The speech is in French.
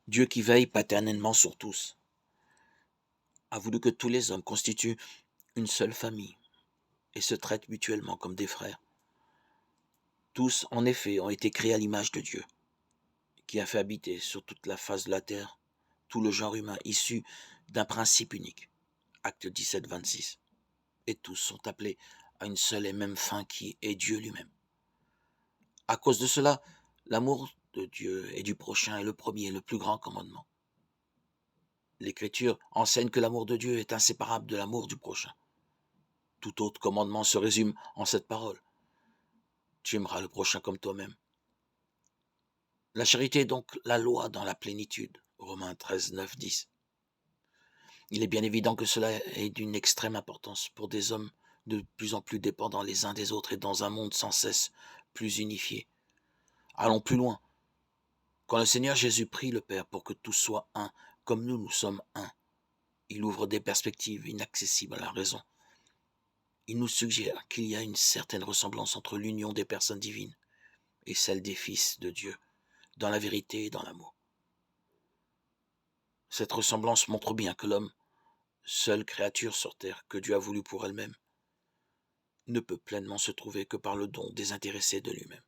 Dieu qui veille paternellement sur tous a voulu que tous les hommes constituent une seule famille et se traitent mutuellement comme des frères. Tous, en effet, ont été créés à l'image de Dieu, qui a fait habiter sur toute la face de la terre tout le genre humain issu d'un principe unique. Acte 17, 26. Et tous sont appelés à une seule et même fin qui est Dieu lui-même. À cause de cela, l'amour de Dieu et du prochain est le premier et le plus grand commandement. L'Écriture enseigne que l'amour de Dieu est inséparable de l'amour du prochain. Tout autre commandement se résume en cette parole. Tu aimeras le prochain comme toi-même. La charité est donc la loi dans la plénitude. Romains 13, 9, 10. Il est bien évident que cela est d'une extrême importance pour des hommes de plus en plus dépendants les uns des autres et dans un monde sans cesse plus unifié. Allons plus loin. Quand le Seigneur Jésus prie le Père pour que tous soient un, comme nous sommes un, il ouvre des perspectives inaccessibles à la raison. Il nous suggère qu'il y a une certaine ressemblance entre l'union des personnes divines et celle des fils de Dieu, dans la vérité et dans l'amour. Cette ressemblance montre bien que l'homme, seule créature sur terre que Dieu a voulu pour elle-même, ne peut pleinement se trouver que par le don désintéressé de lui-même.